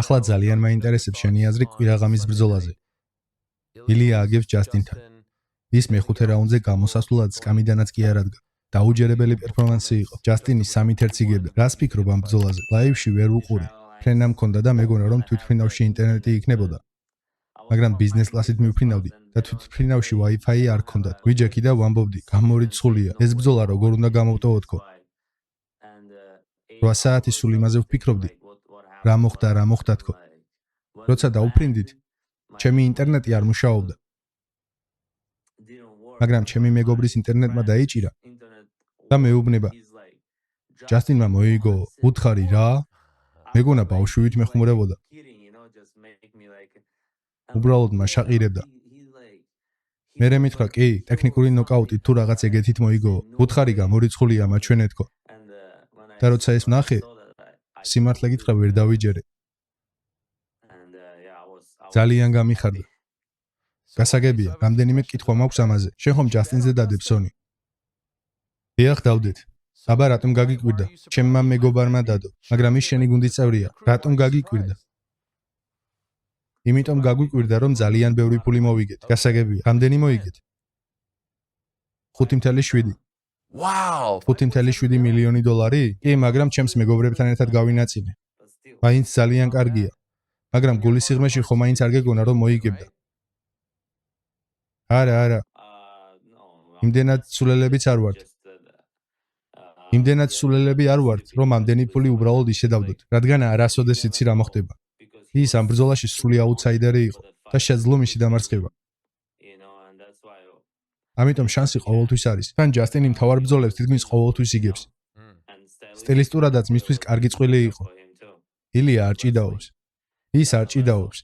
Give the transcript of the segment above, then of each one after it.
ახლა ძალიან მაინტერესებს შენი აზრი კვირაღამის ბრძოლაზე. ილია აგებს ჯასტინთან. ის მეხუთე რაუნდზე გამოსასვლელად სკამიდანაც კი არ ადგა. დაუჯერებელი პერფორმანსი იყო. ჯასტინი 3-1 იგებდა. რას ფიქრობ ამ ბრძოლაზე? ლაივში ვერ ვუყური. ფრენა მქონდა და მეგონა რომ თვითმფრინავში ინტერნეტი იქნებოდა. მაგრამ ბიზნეს კლასით მივფრინავდი და თვითმფრინავში Wi-Fi არ ჰქონდათ. გვიჯექი და ვამბობდი, გამორიცხულია. ეს ბრძოლა როგორ უნდა გამოვტოვოთქო? 8 საათი სულ იმაზე ვფიქრობდი. რა მოხდა თქო. როცა დაუფრინდით, ჩემი ინტერნეტი არ მუშაობდა. მაგრამ ჩემი მეგობრის ინტერნეტმა დაიჭირა და მეუბნება. ჯასტინმა მოიგო, უთხარი რა? მეგონა ბავშვივით მეხუმრებოდა. უბრალოდ მაშაყირებდა. მერე მითხრა, კი, ტექნიკური ნოკაუტით თუ რაღაც ეგეთით მოიგო. უთხარი გამორიცხულია მაჩვენეთქო. და როცა ეს ვნახე, სიმართლე გითხრა ვერ დავიჯერე. ძალიან გამიხარდა. გასაგებია, რამდენიმე კითხვა მაქვს ამაზე. შენ ხომ ჯასტინზე დადებსონი? დიახ, დავდეთ. აბა რატომ გაგიკვირდა? ჩემმა მეგობარმა დადო, მაგრამ ის შენი გუნდის წევრია. რატომ გაგიკვირდა? იმიტომ გაგვიკვირდა, რომ ძალიან ბევრი ფული მოვიგეთ. გასაგებია, რამდენი მოიგეთ? 5.7. Wow! 5.7 მილიონი დოლარი? კი, მაგრამ ჩემს მეგობრებთან ერთად გავინაწილე. მაინც ძალიან კარგია. მაგრამ გულის სიღრმეში ხომ მაინც არ გეგონა რომ მოიგებდა. არა. იმდენად სულელებიც არ ვართ. იმდენად სულელები არ ვართ, რომ ამდენი ფული უბრალოდ ისედავდოთ, რადგან არასოდეს იცი რა მოხდება. ის ამ ბრძოლაში სრული აუთსაიდერი იყო და შეძლო მისი დამარცხება. ამიტომ შანსი ყოველთვის არის. თან ჯასტინი მთავარ ბრძოლებს თითქმის ყოველთვის იგებს. სტილისტურადაც მისთვის კარგი წყვილი იყო. ილია არ ჭიდაობს. ის არ ჭიდაობს.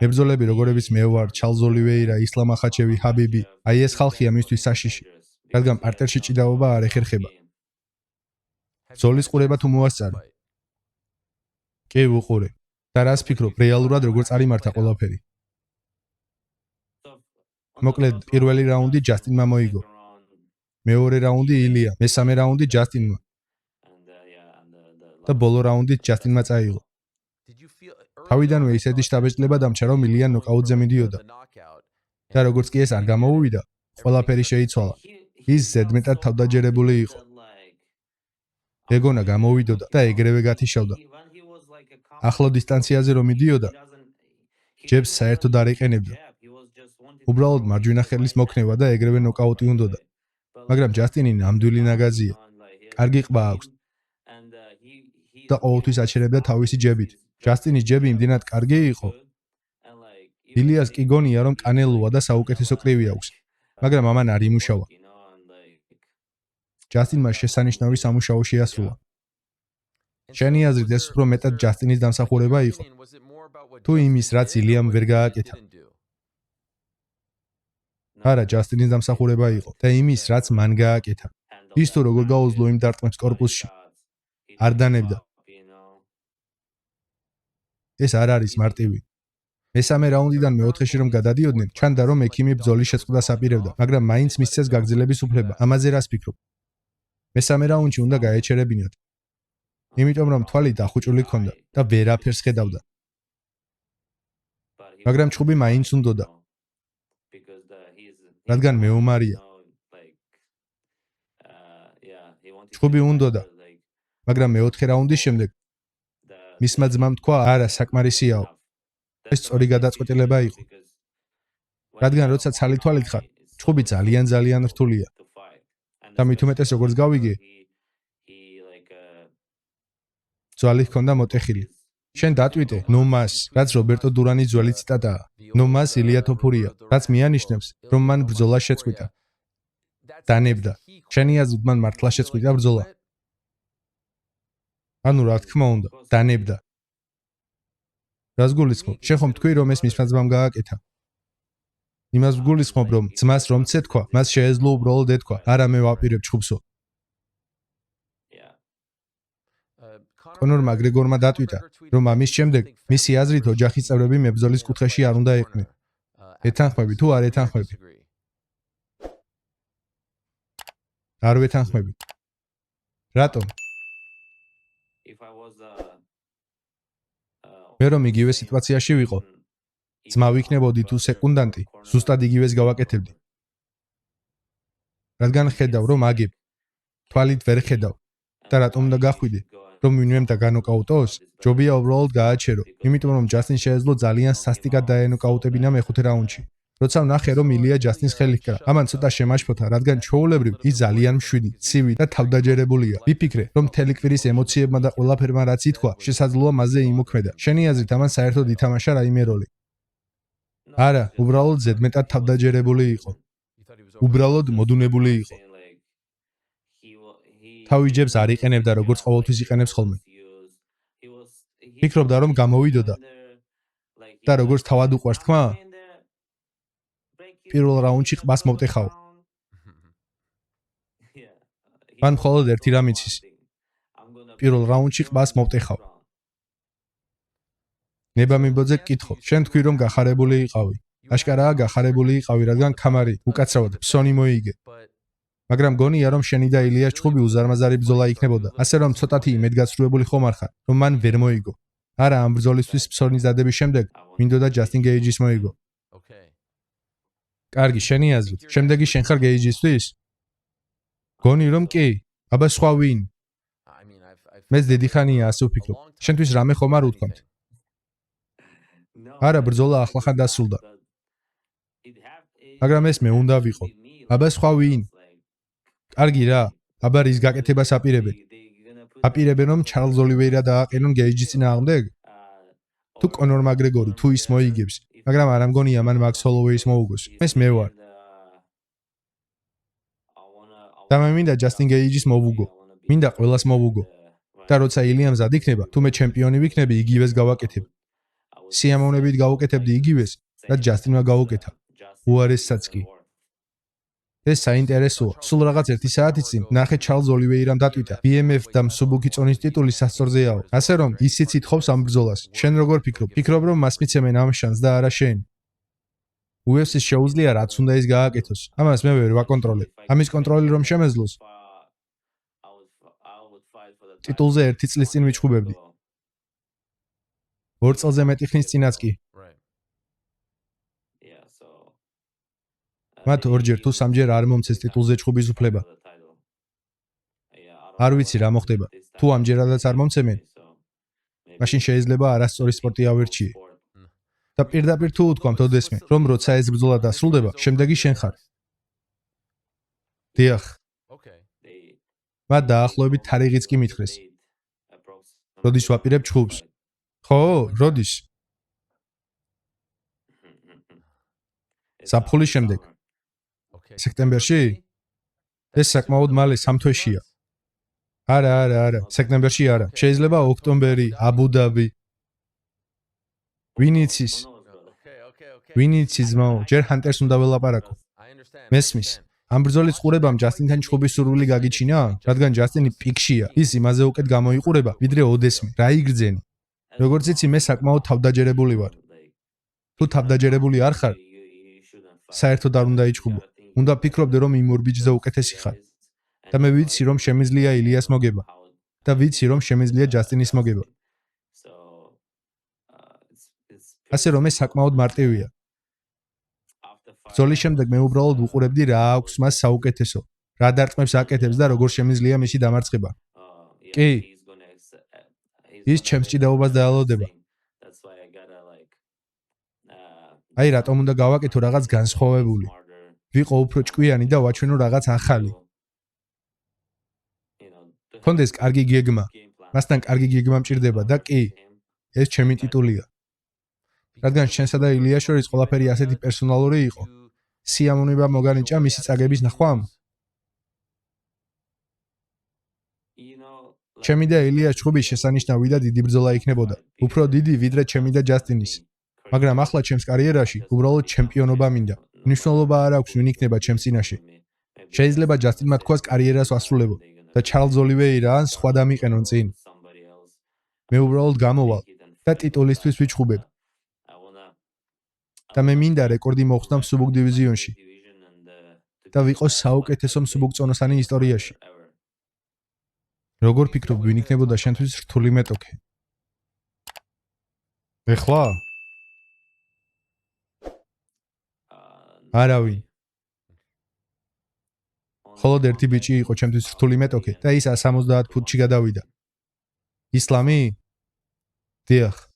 მებრძოლები როგორებიც მე ვარ, ჩარლზ ოლივეირა, ისლამ ახაჩევი, ჰაბიბი, აი ეს ხალხია მისთვის საშიში, რადგან პარტერში ჭიდაობა არ ეხერხება. ბრძოლის ყურება თუ მოასწარე? კი, ვუყურე. და რას ფიქრობ, რეალურად როგორ წარიმართა ყველაფერი? მოკლედ, პირველი რაუნდი ჯასტინმა მოიგო. მეორე რაუნდი ილია, მესამე რაუნდი ჯასტინმა. და ბოლო რაუნდით ჯასტინმა წაიღო. თავიდანვე ისეთი შთაბეჭდილება დამჩა, რომ ილია ნოკაუტზე მიდიოდა. და როგორც კი ეს არ გამოუვიდა, ყველაფერი შეიცვალა. ის ზედმეტად თავდაჯერებული იყო. ეგონა გამოვიდოდა და ეგრევე გათიშავდა. ახლო დისტანციაზე რომ მიდიოდა, ჯებს საერთოდ არ იყენებდა. უბრალოდ მარჯვენა ხელის მოქნება და ეგრევე ნოკაუტი უნდოდა. მაგრამ ჯასტინი ნამდვილი ნაგაზია. კარგი ყბა აქვს. და ყოველთვის აჩერებდა თავისი ჯებით. ჯასტინის ჯები იმდენად კარგი იყო. ილიას კი გონია, რომ კანელოა და საუკეთესო კრივი აქვს, მაგრამ ამან არ იმუშავა. ჯასტინმა შესანიშნავი სამუშაო შეასრულა. შენი აზრით ეს უფრო მეტად ჯასტინის დამსახურება იყო? თუ იმის, რაც ილიამ ვერ გააკეთა? არა, ჯასტინის დამსახურება იყო და იმის, რაც მან გააკეთა. ის თუ როგორ გაუძლო იმ დარტყმებს კორპუსში. არ დანებდა. ეს არ არის მარტივი. მესამე რაუნდიდან მეოთხეში რომ გადადიოდნენ, ჩანდა რომ ექიმი ბრძოლის შეწყვეტას აპირებდა, მაგრამ მაინც მისცეს გაგრძელების უფლება. ამაზე რას ფიქრობ? მესამე რაუნდში უნდა გაეჩერებინათ. იმიტომ რომ თვალი დახუჭული ჰქონდა და ვერაფერს ხედავდა. მაგრამ ჩხუბი მაინც უნდოდა. რადგან მეომარია. ჩხუბი უნდოდა. მაგრამ მეოთხე რაუნდის შემდეგ მისმა ძმამ თქვა, არა, საკმარისიაო. ეს სწორი გადაწყვეტილება იყო. რადგან როცა ცალი თვალით ხარ, ჩხუბი ძალიან რთულია. და მით უმეტეს როგორც გავიგე, ძვალი ჰქონდა მოტეხილი. შენ დატვიტე, ნომას, რაც რობერტო დურანის ძველი ციტატაა. ნომას ილია თოფურია, რაც მიანიშნებს, რომ მან ბრძოლა შეწყვიტა. დანებდა. შენი აზრით მან მართლა შეწყვიტა ბრძოლა? ანუ რა თქმა უნდა, დანებდა. რას გულისხმობ? შენ ხომ თქვი, რომ ეს მისმა ძმამ გააკეთა? იმას გულისხმობ, რომ ძმას რომ ცეთქვა, მას შეეძლო უბრალოდ ეთქვა, არა მე ვაპირებ ჩხუბსო. კონორ მაკგრეგორმა დატვიტა, რომ ამის შემდეგ მისი აზრით ოჯახის წევრები მებრძოლის კუთხეში არ უნდა იყვნენ. ეთანხმები თუ არ ეთანხმები? არ ვეთანხმები. რატომ? მე რომ იგივე სიტუაციაში ვიყო, ძმა ვიქნებოდი თუ სეკუნდანტი, ზუსტად იგივეს გავაკეთებდი. რადგან ხედავ რომ აგებ, თვალით ვერ ხედავ და რატომ უნდა გახვიდე, რომ ვინმემ დაგანოკაუტოს, ჯობია უბრალოდ გააჩერო, იმიტომ რომ ჯასტინ შეეძლო ძალიან სასტიკად დაენოკაუტებინა მეხუთე რაუნდში. როცა ვნახე რომ ილია ჯასტინს ხელი ჰკრა, ამან ცოტა შემაშფოთა, რადგან ჩვეულებრივ ის ძალიან მშვიდი, ცივი და თავდაჯერებულია. ვიფიქრე, რომ მთელი კვირის ემოციებმა და ყველაფერმა რაც ითქვა, შესაძლოა მასზე იმოქმედა. შენი აზრით ამან საერთოდ ითამაშა რაიმე როლი? არა, უბრალოდ ზედმეტად თავდაჯერებული იყო. უბრალოდ მოდუნებული იყო. თავის ჯებს არ იყენებდა როგორც ყოველთვის იყენებს ხოლმე. ფიქრობდა რომ გამოვიდოდა და როგორც თავად უყვარს თქმა, პირველ რაუნდში ყბას მოვტეხაო. მან მხოლოდ ერთი რამ იცის. პირველ რაუნდში ყბას მოვტეხაო. ნებამიბოძე გკითხო, შენ თქვი რომ გახარებული იყავი. აშკარაა გახარებული იყავი, რადგან ქამარი, უკაცრავად, ფსონი მოიგე. მაგრამ გონია რომ შენი და ილიას ჩხუბი უზარმაზარი ბრძოლა იქნებოდა. ასე რომ ცოტათი იმედგაცრუებული ხომ არ ხარ, რომ მან ვერ მოიგო. არა, ამ ბრძოლისთვის ფსონის დადების შემდეგ მინდოდა ჯასტინ გეიჯის მოიგო. კარგი, შენი აზრით, შემდეგი შენ ხარ გეიჯისთვის? გონი რომ კი? აბა სხვა ვინ? მეც დიდი ხანია ასე ვფიქრობ. შენთვის რამე ხომ არ უთქვამთ? არა, ბრძოლა ახლახან დასრულდა. მაგრამ ეს მე უნდა ვიყო. აბა სხვა ვინ? კარგი რა, აბა რის გაკეთებას აპირებენ? აპირებენ რომ ჩარლზ ოლივეირა დააყენონ გეიჯის წინააღმდეგ? თუ კონორ მაგრეგორი თუ ის მოიგებს, მაგრამ არ ამგონია მან მაქს ჰოლოვეის მოუგოს. ეს მე ვარ. და მე მინდა ჯასტინ გეიჯის მოვუგო. მინდა ყველას მოვუგო. და როცა ილიამ მზად იქნება, თუ მე ჩემპიონი ვიქნები, იგივეს გავაკეთებ. სიამოვნებით გავუკეთებდი იგივეს და ჯასტინმა გაუკეთა. უარესსაც კი. ეს საინტერესოა. სულ რაღაც 1 საათი წინ ნახე ჩარლზ ოლივეირამ დატვიტა BMF და მსუბუქი წონის ტიტული სასწორზეაო. ასე რომ ისიც ითხოვს ამ ბრძოლას. შენ როგორ ფიქრობ? ფიქრობ რომ მას მიცემენ ამ შანსს და არა შენ? UFC-ს შეუძლია რაც უნდა ის გააკეთოს. ამას მე ვერ ვაკონტროლებ. ამის კონტროლი რომ შემეძლოს. ტიტულზე 1 წლის წინ ვიჩხუბებდი. 2 წელზე მეტი ხნის წინაც კი. მათ ორჯერ თუ სამჯერ არ მომცეს ტიტულზე ჩხუბის უფლება. არ ვიცი რა მოხდება. თუ ამჯერადაც არ მომცემენ, მაშინ შეიძლება არასწორი სპორტი ავირჩიე. და პირდაპირ თუ უთქვამთ ოდესმე, რომ როცა ეს ბრძოლა დასრულდება, შემდეგი შენ ხარ. დიახ. მათ დაახლოებით თარიღიც კი მითხრეს. როდის ვაპირებ ჩხუბს? ხო, როდის? ზაფხულის შემდეგ. სექტემბერში? ეს საკმაოდ მალე 3 თვეშია. არა, სექტემბერში არა. შეიძლება ოქტომბერი, აბუ-დაბი. ვინ იცის ძმაო, ჯერ ჰანტერს უნდა ველაპარაკო. მესმის. ამ ბრძოლის ყურებამ ჯასტინთან ჩხუბის სურვილი გაგიჩინა, რადგან ჯასტინი პიკშია. ის იმაზე უკეთ გამოიყურება, ვიდრე ოდესმე. რა იგრძენი? როგორც იცი, მე საკმაოდ თავდაჯერებული ვარ. თუ თავდაჯერებული არ ხარ, საერთოდ არ უნდა იჩხუბო. უნდა ფიქრობდე რომ იმ ორ ბიჭზე უკეთესი ხარ. და მე ვიცი რომ შემიძლია ილიას მოგება. და ვიცი რომ შემიძლია ჯასტინის მოგება. ასე რომ ეს საკმაოდ მარტივია. ბრძოლის შემდეგ მე უბრალოდ ვუყურებდი რა აქვს მას საუკეთესო, რა დარტყმებს აკეთებს და როგორ შემიძლია მისი დამარცხება. კი. ის ჩემს ჭიდაობას დაალოდება. აი რატომ უნდა გავაკეთო რაღაც განსხვავებული. ვიყო უფრო ჭკვიანი და ვაჩვენო რაღაც ახალი. კონდეს კარგი გეგმა. მასთან კარგი გეგმა მჭირდება და კი, ეს ჩემი ტიტულია. რადგან შენსა და ილიას შორის ყველაფერი ასეთი პერსონალური იყო. სიამოვნება მოგანიჭა მისი წაგების ნახვამ. ჩემი და ილიას ჩხუბი შესანიშნავი და დიდი ბრძოლა იქნებოდა. უფრო დიდი ვიდრე ჩემი და ჯასტინის. მაგრამ ახლა ჩემს კარიერაში უბრალოდ ჩემპიონობა მინდა. მნიშვნელობა არ აქვს ვინ იქნება ჩემს წინაშე. შეიძლება ჯასტინმა თქვას კარიერას ვასრულებო და ჩარლზ ოლივეირა ან სხვა დამიყენონ წინ. მე უბრალოდ გამოვალ და ტიტულისთვის ვიჩხუბებ. და მე მინდა რეკორდი მოხსნა მსუბუქ დივიზიონში და ვიყოს საუკეთესო მსუბუქწონოსანი ისტორიაში. როგორ ფიქრობ, ვინ იქნებოდა შენთვის რთული მეტოქე? ეხლა? არავინ. ხოლოდ ერთი ბიჭი იყო ჩემთვის რთული მეტოქი და ის 170 ფუტში გადავიდა. ისლამი? დიახ.